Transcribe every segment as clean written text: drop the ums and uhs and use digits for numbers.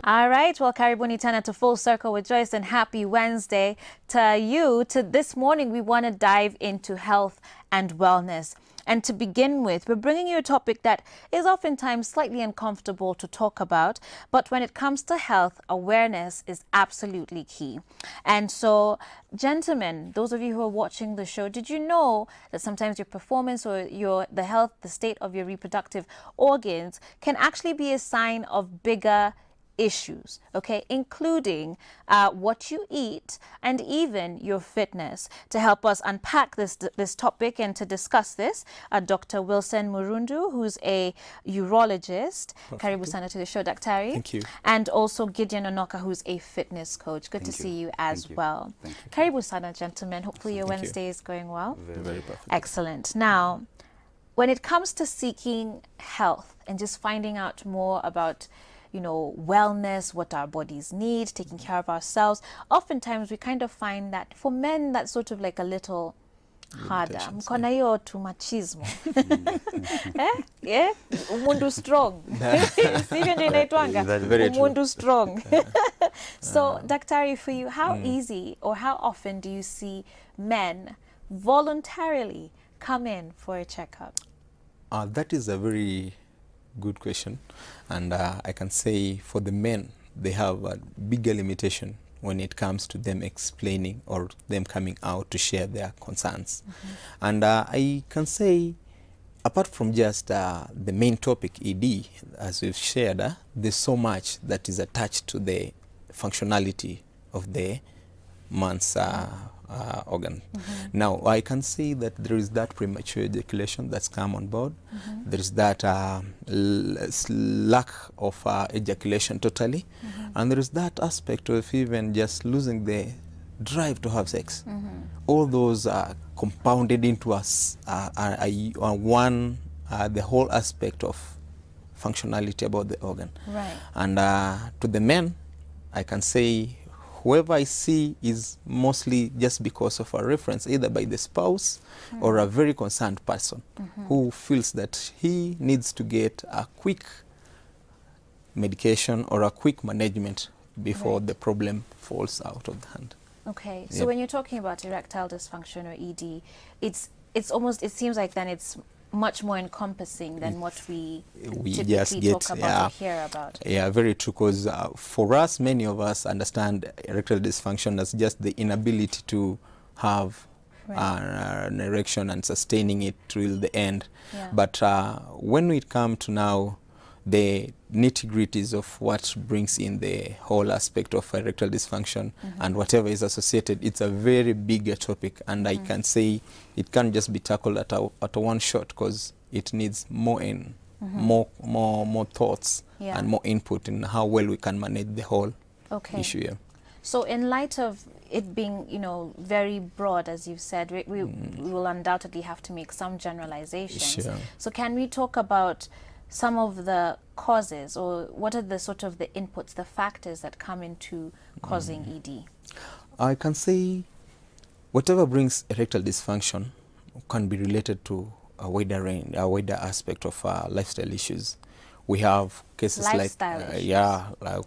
All right, well, karibuni tena to Full Circle with Joyce, and happy Wednesday to you. This morning, we want to dive into health and wellness. And to begin with, we're bringing you a topic that is oftentimes slightly uncomfortable to talk about, but when it comes to health, awareness is absolutely key. And so, gentlemen, those of you who are watching the show, did you know that sometimes your performance or the health, the state of your reproductive organs can actually be a sign of bigger issues, okay, including what you eat and even your fitness? To help us unpack this topic and to discuss this, Dr. Wilson Murundu, who's a urologist. Karibu sana to the show, Daktari. Thank you. And also Gideon Onoka, who's a fitness coach. Good to see you as well. Karibu sana, gentlemen. Hopefully your Wednesday is going well. Very perfect. Excellent. Now, when it comes to seeking health and just finding out more about wellness, what our bodies need, taking care of ourselves, oftentimes we kind of find that for men that's sort of like a little harder. Mkona hiyo tu machismo. Umundu strong. Even ndio inaitwanga umundu strong. So, Daktari, for you, how easy or how often do you see men voluntarily come in for a checkup? That is a very good question, and I can say for the men, they have a bigger limitation when it comes to them explaining or them coming out to share their concerns. And I can say, apart from just the main topic, ED, as we've shared, there's so much that is attached to the functionality of the man's organ. Now, I can see that there is that premature ejaculation that's come on board. There is that lack of ejaculation totally. And there is that aspect of even just losing the drive to have sex. All those are compounded into us the whole aspect of functionality about the organ. Right. And to the men, I can say whoever I see is mostly just because of a reference, either by the spouse or a very concerned person who feels that he needs to get a quick medication or a quick management before the problem falls out of the hand. Okay, so when you're talking about erectile dysfunction or ED, it seems like then it's much more encompassing than what we typically talk about or hear about. Yeah, very true, because for us, many of us understand erectile dysfunction as just the inability to have an erection and sustaining it till the end. But when we come to now the nitty-gritties of what brings in the whole aspect of erectile dysfunction and whatever is associated, it's a very bigger topic, and I can say it can't just be tackled at a one shot, because it needs more more thoughts and more input in how well we can manage the whole issue here. So in light of it being, very broad, as you've said, we will undoubtedly have to make some generalizations. So can we talk about some of the causes, or what are the sort of the inputs, the factors that come into causing ED? I can say whatever brings erectile dysfunction can be related to a wider range, a wider aspect of lifestyle issues. We have cases like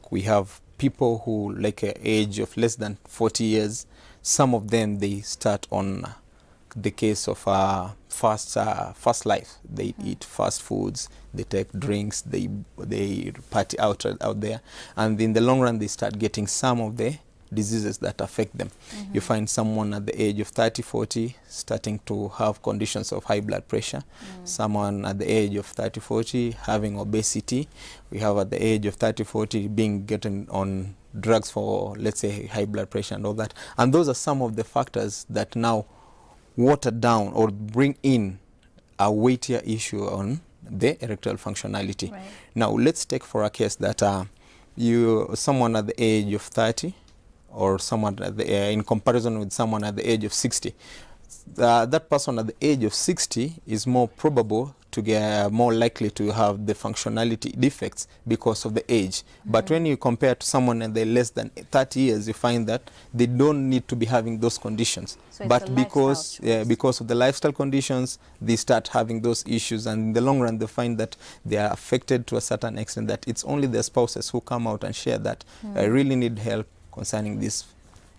we have people who, like an age of less than 40 years, some of them, they start on the case of fast life. They eat fast foods, they take drinks, they party out there, and in the long run they start getting some of the diseases that affect them. You find someone at the age of 30, 40 starting to have conditions of high blood pressure, someone at the age of 30, 40 having obesity. We have at the age of 30, 40 getting on drugs for, let's say, high blood pressure and all that. And those are some of the factors that now water down or bring in a weightier issue on the erectile functionality. Now, let's take for a case that someone at the age of 30, or someone at in comparison with someone at the age of 60. That person at the age of 60 is more probable to get more likely to have the functionality defects because of the age. But when you compare to someone and they're less than 30 years, you find that they don't need to be having those conditions. So it's but a because because of the lifestyle conditions, they start having those issues, and in the long run they find that they are affected to a certain extent, that it's only their spouses who come out and share that I really need help concerning this.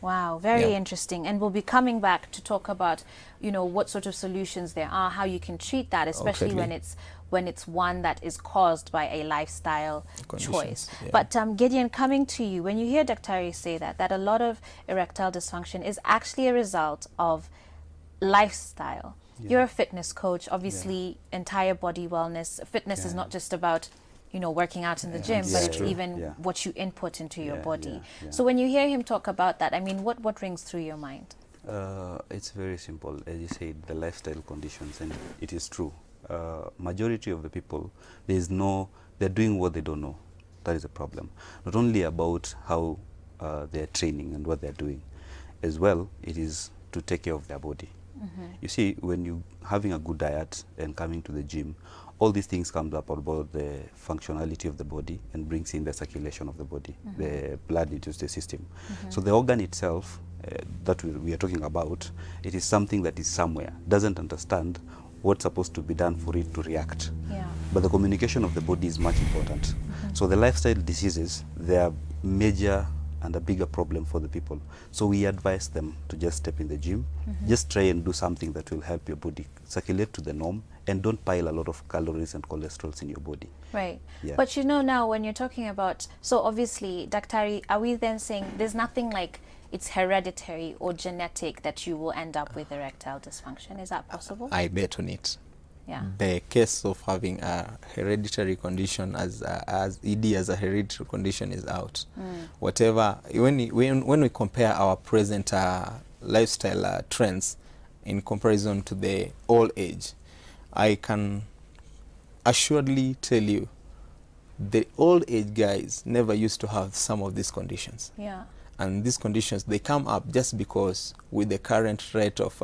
Wow, very interesting. And we'll be coming back to talk about, you know, what sort of solutions there are, how you can treat that, especially when it's one that is caused by a lifestyle choice. Yeah. But Gideon, coming to you, when you hear Dr. say that a lot of erectile dysfunction is actually a result of lifestyle. You're a fitness coach, obviously entire body wellness. Fitness is not just about, you know, working out in the gym, but it's even what you input into your body. So when you hear him talk about that, I mean, what rings through your mind? It's very simple. As you said, the lifestyle conditions, and it is true. Majority of the people, they're doing what they don't know. That is a problem. Not only about how they're training and what they're doing, as well, it is to take care of their body. You see, when you having a good diet and coming to the gym, all these things comes up about the functionality of the body and brings in the circulation of the body, the blood into the system. So the organ itself that we are talking about, it is something that is somewhere, doesn't understand what's supposed to be done for it to react. But the communication of the body is much important. So the lifestyle diseases, they are major and a bigger problem for the people. So we advise them to just step in the gym, just try and do something that will help your body circulate to the norm, and don't pile a lot of calories and cholesterols in your body. Right. But you know, now when you're talking about, so obviously, Daktari, are we then saying there's nothing like it's hereditary or genetic that you will end up with erectile dysfunction? Is that possible? I bet on it. Yeah. The case of having a hereditary condition as ED as a hereditary condition is out. Whatever, when we compare our present lifestyle trends in comparison to the old age, I can assuredly tell you the old age guys never used to have some of these conditions. Yeah. And these conditions, they come up just because with the current rate of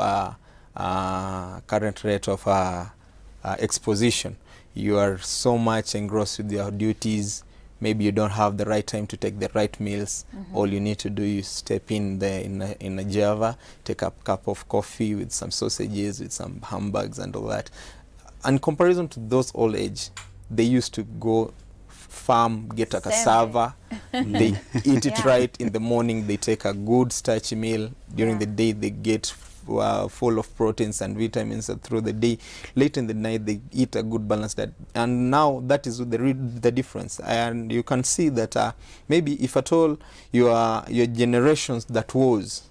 exposition, you are so much engrossed with your duties. Maybe you don't have the right time to take the right meals. All you need to do is step in a Java, take a cup of coffee with some sausages, with some hamburgers and all that. In comparison to those old age, they used to go farm, get a cassava, they eat it right in the morning, they take a good starchy meal. During the day, they get full of proteins and vitamins through the day. Late in the night, they eat a good balanced diet. And now that is the difference. And you can see that maybe if at all your generations that was,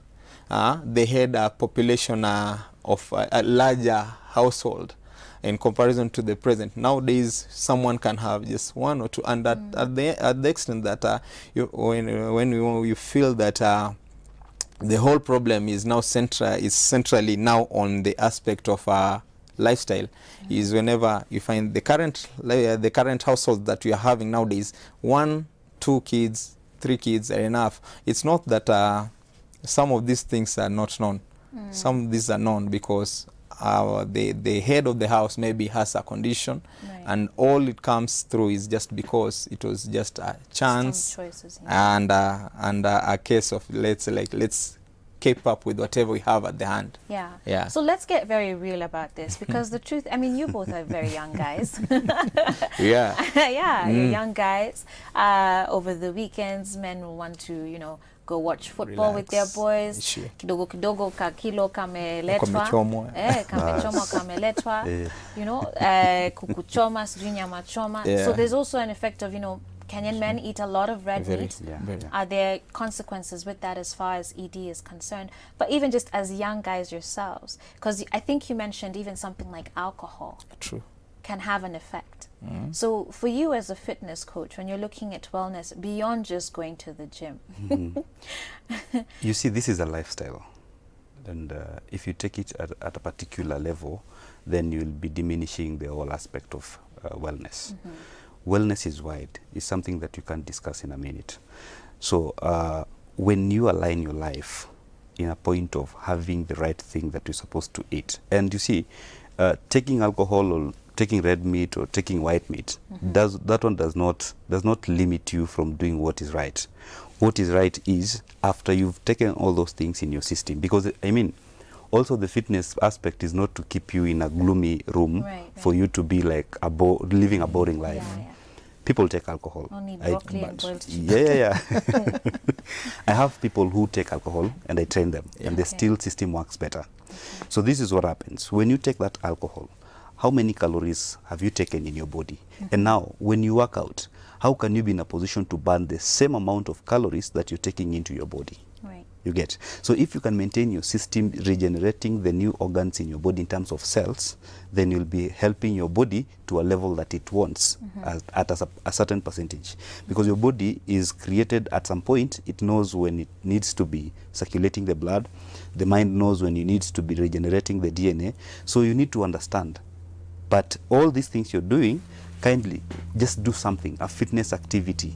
they had a population of a larger household in comparison to the present. Nowadays, someone can have just one or two, and at the extent that when you feel that the whole problem is now centrally now on the aspect of lifestyle, is whenever you find the current household that we are having nowadays, 1, 2 kids, 3 kids are enough. It's not that some of these things are not known. Some of these are known because the head of the house maybe has a condition, and all it comes through is just because it was just a chance choices, and a case of let's keep up with whatever we have at the hand. Yeah. So let's get very real about this, because the truth, I mean, you both are very young guys. You're young guys. Over the weekends, men will want to, you know, go watch football with their boys. Kidogo kidogo ka kilo kameletwa. Kamechomwa kameletwa. You know, kukuchoma, sijui nyama choma. So there's also an effect of, you know, Kenyan men eat a lot of red meat. Are there consequences with that as far as ED is concerned? But even just as young guys yourselves, because I think you mentioned even something like alcohol can have an effect. So for you as a fitness coach, when you're looking at wellness beyond just going to the gym, you see, this is a lifestyle, and if you take it at a particular level, then you'll be diminishing the whole aspect of wellness. Wellness is wide. It's something that you can't discuss in a minute. So when you align your life in a point of having the right thing that you're supposed to eat, and you see, taking alcohol or taking red meat or taking white meat, that one does not limit you from doing what is right. What is right is after you've taken all those things in your system, because I mean, also the fitness aspect is not to keep you in a gloomy room for you to be like living a boring life. People take alcohol. Only broccoli and boiled chicken. Yeah. I have people who take alcohol and I train them, and the still system works better. So this is what happens when you take that alcohol. How many calories have you taken in your body? And now when you work out, how can you be in a position to burn the same amount of calories that you're taking into your body? You get. So if you can maintain your system regenerating the new organs in your body in terms of cells, then you'll be helping your body to a level that it wants at a certain percentage. Because your body is created at some point, it knows when it needs to be circulating the blood, the mind knows when it needs to be regenerating the DNA. So you need to understand. But all these things you're doing, kindly just do something, a fitness activity.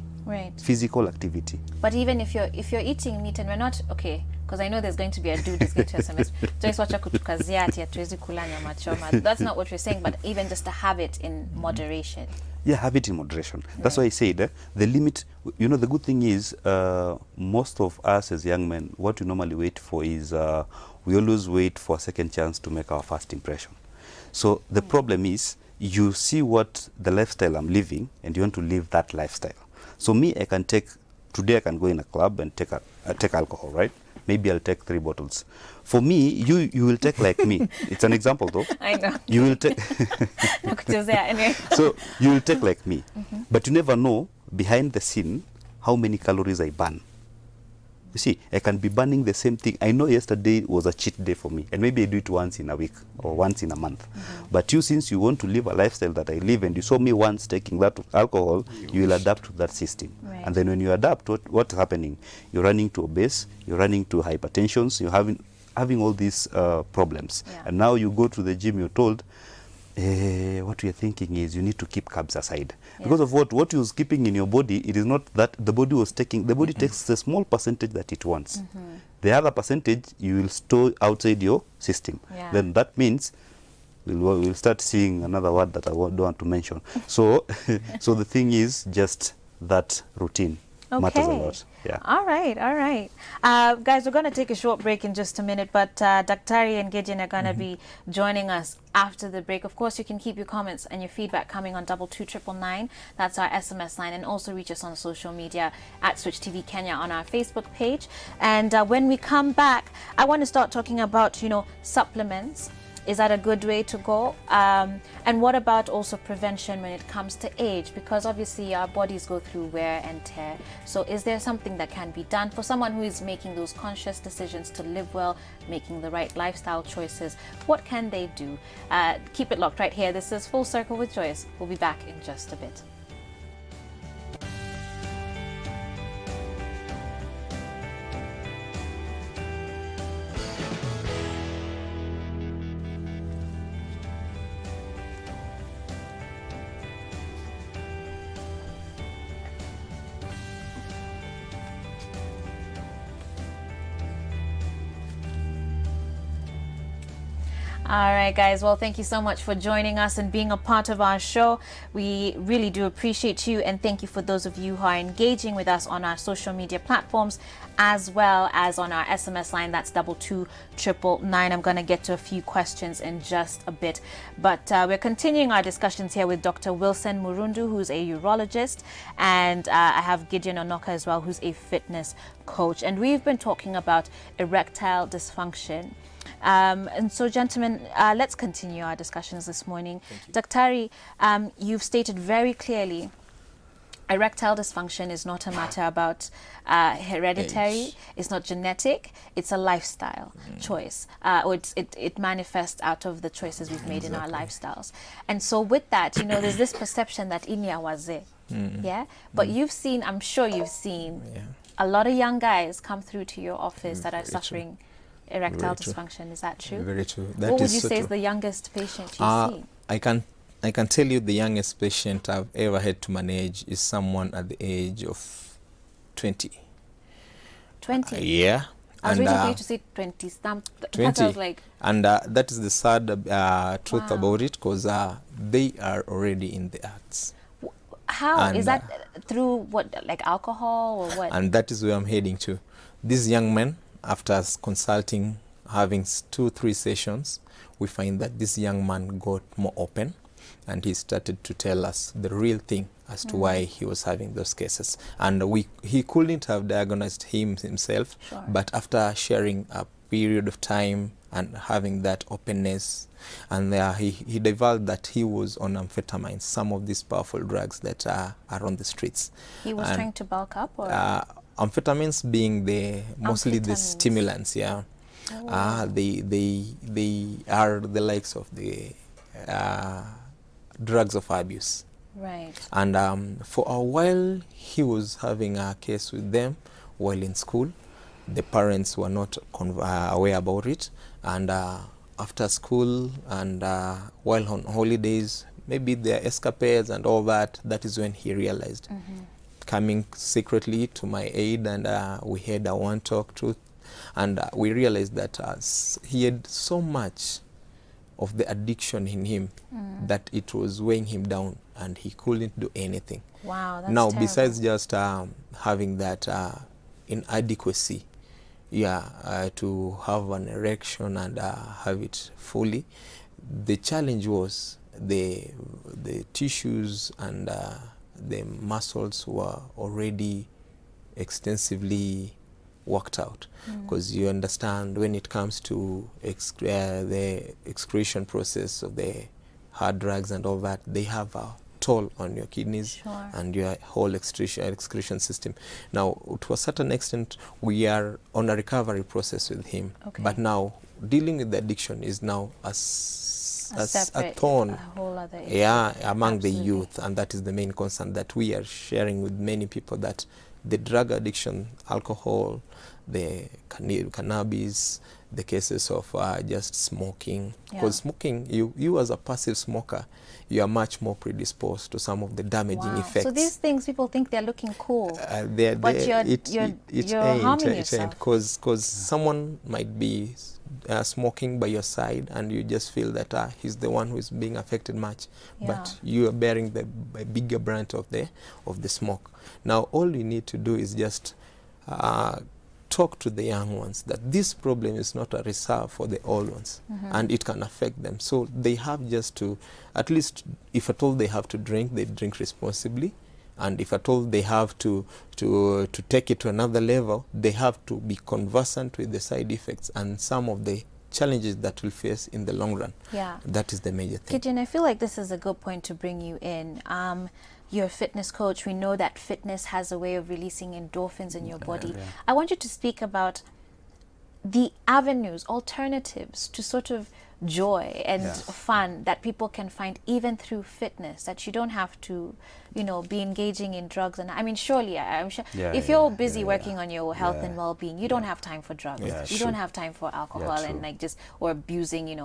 Physical activity. But even if you're eating meat and we're not okay, because I know there's going to be a dude that's going to SMS. That's not what we're saying, but even just to have it in moderation. Yeah, have it in moderation. That's why I said the limit. You know, the good thing is most of us as young men, what we normally wait for is we always wait for a second chance to make our first impression. So the problem is you see what the lifestyle I'm living and you want to live that lifestyle. So me, I can take, today I can go in a club and take alcohol, right? Maybe I'll take 3 bottles. For me, you will take like me. It's an example though. I know. You will take. So you will take like me. But you never know behind the scene how many calories I burn. You see, I can be burning the same thing. I know yesterday was a cheat day for me, and maybe I do it once in a week or once in a month. But you, since you want to live a lifestyle that I live, and you saw me once taking that alcohol, you will adapt to that system. And then when you adapt, what's happening? You're running to obese, you're running to hypertensions, you're having all these problems. And now you go to the gym, you're told, what you're thinking is you need to keep carbs aside. Because of what you're keeping in your body, it is not that the body was taking, the body takes the small percentage that it wants. The other percentage you will store outside your system. Then that means we'll start seeing another word that I don't want to mention. So, so the thing is just that routine matters a lot. All right. Guys, we're going to take a short break in just a minute, but Daktari and Gideon are going to be joining us after the break. Of course, you can keep your comments and your feedback coming on 22999. That's our SMS line, and also reach us on social media at Switch TV Kenya on our Facebook page. And when we come back, I want to start talking about, supplements. Is that a good way to go? And what about also prevention when it comes to age? Because obviously our bodies go through wear and tear. So is there something that can be done for someone who is making those conscious decisions to live well, making the right lifestyle choices? What can they do? Keep it locked right here. This is Full Circle with Joyce. We'll be back in just a bit. All right, guys. Well, thank you so much for joining us and being a part of our show. We really do appreciate you, and thank you for those of you who are engaging with us on our social media platforms as well as on our SMS line. That's 22999. I'm going to get to a few questions in just a bit, but we're continuing our discussions here with Dr. Wilson Murundu, who's a urologist, and I have Gideon Onoka as well, who's a fitness coach, and we've been talking about erectile dysfunction. And so, gentlemen, let's continue our discussions this morning. Daktari, you've stated very clearly erectile dysfunction is not a matter about hereditary, it's not genetic, it's a lifestyle choice, or it manifests out of the choices we've made in our lifestyles. And so with that, there's this perception that inya waze, but you've seen, I'm sure you've seen a lot of young guys come through to your office that are suffering erectile dysfunction. Is that true? Very true. What would you say is the youngest patient you've seen? I can tell you the youngest patient I've ever had to manage is someone at the age of 20. 20? Yeah, I was And, waiting for you to say 20 stamp. 20. I was like, And that is the sad truth Wow. about it, because they are already in the acts. how? And, Is that through what, like alcohol or what? And that is where I'm heading to. These young men, after consulting, having 2-3 sessions, we find that this young man got more open, and he started to tell us the real thing as to why he was having those cases. And he couldn't have diagnosed himself, Sure. but after sharing a period of time and having that openness, and he divulged that he was on amphetamines, some of these powerful drugs that are on the streets. He was And, trying to bulk up, or amphetamines being mostly the Amphetamines. stimulants, yeah. They are the likes of the drugs of abuse. right? And for a while, he was having a case with them while in school. The parents were not aware about it. And after school and while on holidays, maybe their escapades and all that, that is when he realized. Coming secretly to my aid, and we had a one-talk truth. And we realized that he had so much of the addiction in him that it was weighing him down, and he couldn't do anything. Wow, that's Now, terrible. besides just having that inadequacy, to have an erection and have it fully, the challenge was the tissues and the muscles were already extensively worked out, because you understand when it comes to the excretion process of the hard drugs and all that, they have a toll on your kidneys. Sure. And your whole excretion system. Now, to a certain extent, we are on a recovery process with him. Okay. But now, dealing with the addiction is now a separate, thorn, a whole other issue. among the Absolutely. youth, and that is the main concern that we are sharing with many people, that the drug addiction, alcohol, the cannabis, the cases of just smoking. Because smoking, you as a passive smoker, you are much more predisposed to some of the damaging Wow. effects. So these things, people think they're looking cool, but it you're ain't, harming it yourself. ain't, because someone might be smoking by your side, and you just feel that he's the one who is being affected much, but you are bearing the bigger brunt of the smoke. Now, all you need to do is just talk to the young ones that this problem is not a reserve for the old ones, and it can affect them. So they have just to, at least if at all they have to drink, they drink responsibly. And if at all they have to take it to another level, they have to be conversant with the side effects and some of the challenges that we'll face in the long run. Yeah. That is the major thing. Gideon, I feel like this is a good point to bring you in. You're a fitness coach. We know that fitness has a way of releasing endorphins in your body. Yeah. I want you to speak about the avenues, alternatives to sort of joy and fun that people can find even through fitness, that you don't have to, be engaging in drugs. And I mean, surely, I'm sure if you're busy working on your health and well-being, you don't have time for drugs. You don't have time for alcohol and or abusing,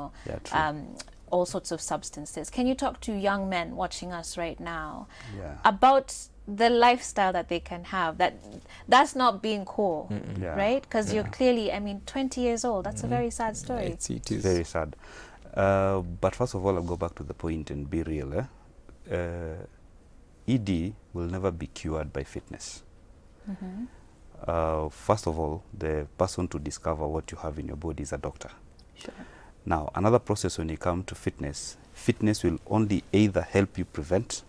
all sorts of substances. Can you talk to young men watching us right now about the lifestyle that they can have, that's not being cool, right? Because you're clearly, 20 years old. That's a very sad story. It is very sad. But first of all, I'll go back to the point and be real. ED will never be cured by fitness. First of all, the person to discover what you have in your body is a doctor. Sure. Now, another process when you come to fitness will only either help you prevent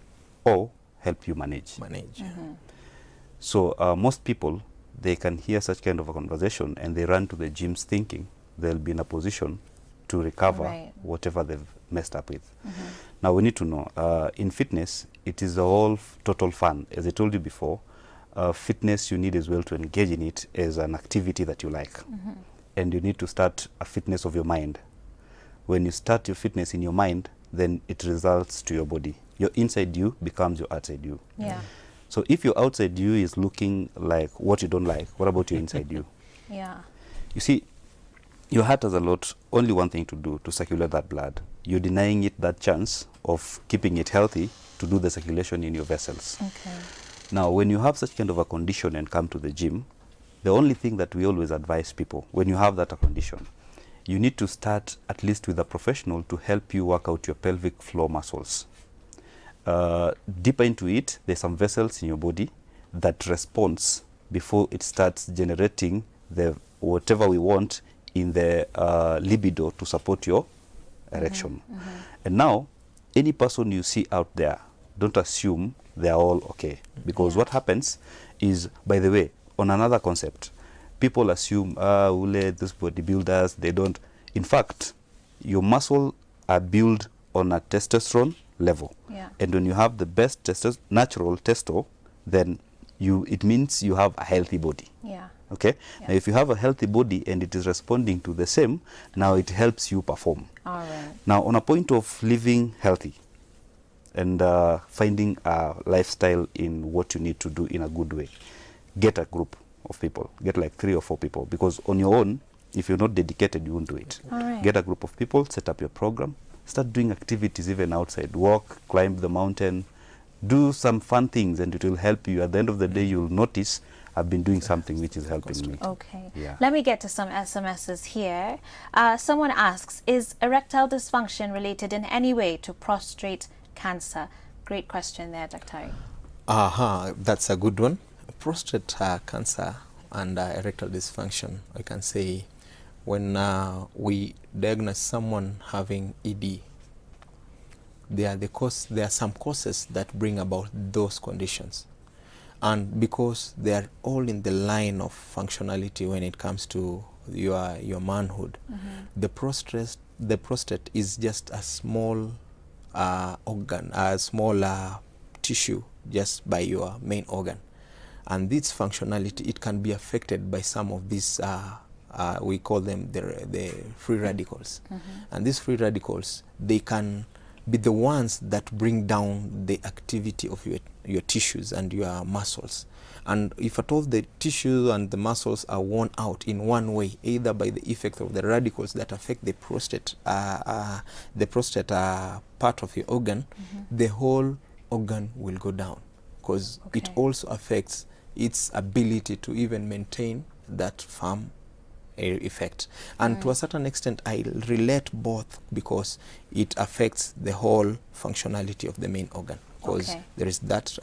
or help you manage. So most people, they can hear such kind of a conversation and they run to the gyms thinking they'll be in a position to recover whatever they've messed up with. Now, we need to know, in fitness, it is all total fun. As I told you before, fitness, you need as well to engage in it as an activity that you like. And you need to start a fitness of your mind. When you start your fitness in your mind, then it results to your body. Your inside you becomes your outside you. So if your outside you is looking like what you don't like, what about your inside you? You see, your heart has only one thing to do, to circulate that blood. You're denying it that chance of keeping it healthy to do the circulation in your vessels. Now, when you have such kind of a condition and come to the gym, The only thing that we always advise people, when you have that condition, you need to start at least with a professional to help you work out your pelvic floor muscles. Deeper into it, there's some vessels in your body that responds before it starts generating the whatever we want in the libido to support your erection. And now, any person you see out there, don't assume they're all okay. Because what happens is, by the way, on another concept, people assume, these bodybuilders, they don't. In fact, your muscle are built on a testosterone level. And when you have the best natural testo, then it means you have a healthy body. Okay? Now, if you have a healthy body and it is responding to the same, now it helps you perform. Now, on a point of living healthy and finding a lifestyle in what you need to do in a good way, get a group of people. Get like 3 or 4 people, because on your own, if you're not dedicated, you won't do it. Get a group of people, set up your program, start doing activities even outside. Walk, climb the mountain, do some fun things, and it will help you. At the end of the day, you'll notice I've been doing something which is helping me. Okay. Let me get to some SMSs here. Someone asks, is erectile dysfunction related in any way to prostate cancer? Great question there, Dr. That's a good one. Prostate cancer and erectile dysfunction, I can say, when we diagnose someone having ED, there are some causes that bring about those conditions. And because they are all in the line of functionality when it comes to your manhood, the prostate is just a small organ, a small tissue just by your main organ. And this functionality, it can be affected by some of these, we call them the free radicals. And these free radicals, they can be the ones that bring down the activity of your tissues and your muscles. And if at all the tissues and the muscles are worn out in one way, either by the effect of the radicals that affect the prostate part of your organ, the whole organ will go down, because it also affects its ability to even maintain that firm effect. And to a certain extent, I relate both, because it affects the whole functionality of the main organ. Because there is that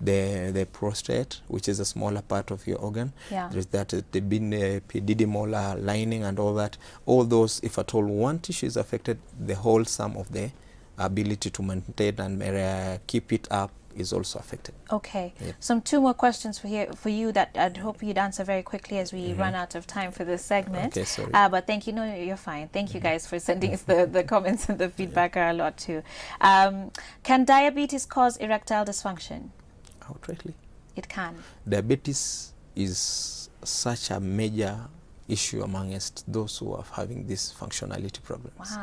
the prostate, which is a smaller part of your organ. There is that the epididymal lining and all that. All those, if at all one tissue is affected, the whole sum of the ability to maintain and keep it up is also affected. Some 2 more questions for you that I'd hope you'd answer very quickly as we run out of time for this segment. Sorry. But thank you. No, you're fine. Thank you guys for sending us the comments, and the feedback are a lot too. Can diabetes cause erectile dysfunction? Outrightly. It can. Diabetes is such a major issue amongst those who are having these functionality problems.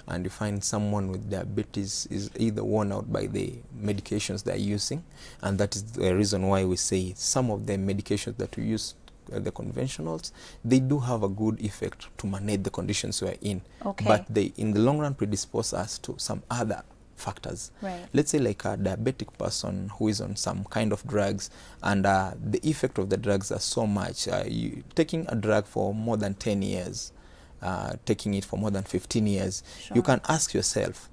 And you find someone with diabetes is either worn out by the medications they're using, and that is the reason why we say some of the medications that we use, the conventionals, they do have a good effect to manage the conditions we are in, but they in the long run predispose us to some other factors. Let's say like a diabetic person who is on some kind of drugs, and the effect of the drugs are so much. You taking a drug for more than 10 years, taking it for more than 15 years, you can ask yourself,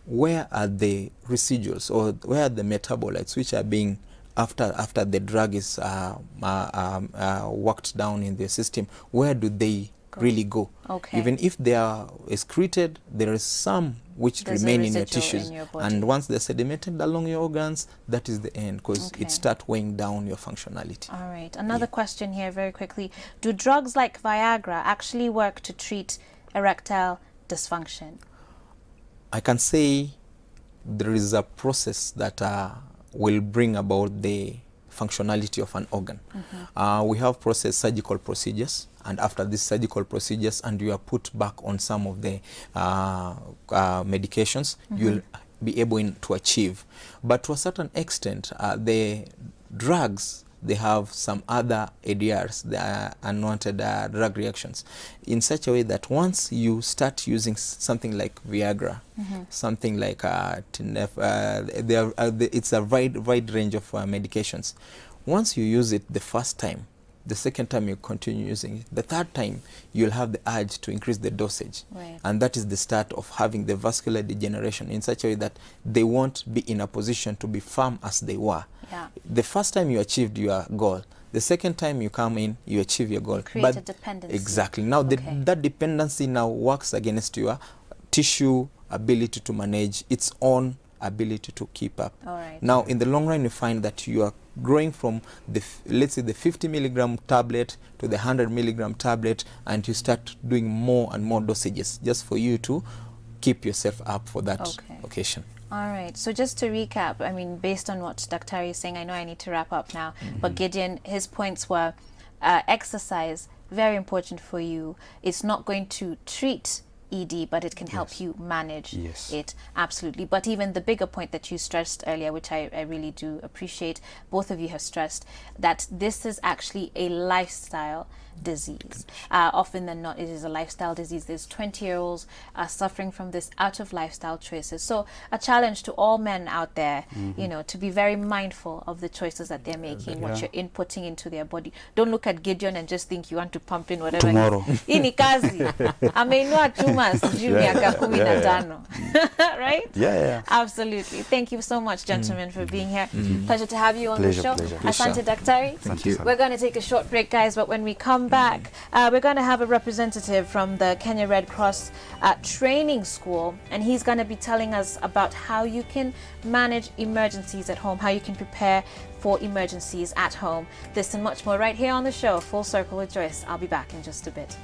where are the residuals, or where are the metabolites which are being, after the drug is worked down in the system, where do they really go? Even if they are excreted, there is some which remain in your tissues, and once they're sedimented along your organs, that is the end, because it starts weighing down your functionality. All right, another question here very quickly. Do drugs like Viagra actually work to treat erectile dysfunction? I can say there is a process that will bring about the functionality of an organ. We have surgical procedures, and after these surgical procedures, and you are put back on some of the medications, you'll be able to achieve. But to a certain extent, the drugs, they have some other ADRs, the unwanted drug reactions, in such a way that once you start using something like Viagra, something like it's a wide range of medications. Once you use it the first time, The second time you continue using it. The third time you'll have the urge to increase the dosage. Right. And that is the start of having the vascular degeneration in such a way that they won't be in a position to be firm as they were. Yeah. The first time you achieved your goal, the second time you come in, you achieve your goal. You create a dependency. Exactly. Now that dependency now works against your tissue ability to manage its own ability to keep up. All right. Now, in the long run, you find that you are growing from the, let's say, the 50 milligram tablet to the 100 milligram tablet, and you start doing more and more dosages just for you to keep yourself up for that occasion. All right. So just to recap, I mean, based on what Dr. is saying, I know I need to wrap up now, but Gideon, his points were exercise, very important for you. It's not going to treat ED, but it can help you manage it. Absolutely. But even the bigger point that you stressed earlier, which I really do appreciate, both of you have stressed that this is actually a lifestyle disease. Often than not, it is a lifestyle disease. There's 20-year-olds suffering from this out of lifestyle choices. So a challenge to all men out there, you know, to be very mindful of the choices that they're making, what you're inputting into their body. Don't look at Gideon and just think you want to pump in whatever. Tomorrow. Hii ni kazi. Ameinua chuma sijui miaka 15. Right? Yeah. Absolutely. Thank you so much, gentlemen, for being here. Pleasure to have you on the show. Asante Daktari. Thank you. We're going to take a short break, guys, but when we come back, we're going to have a representative from the Kenya Red Cross training school, and he's going to be telling us about how you can manage emergencies at home, how you can prepare for emergencies at home. This and much more right here on the show, Full Circle with Joyce. I'll be back in just a bit.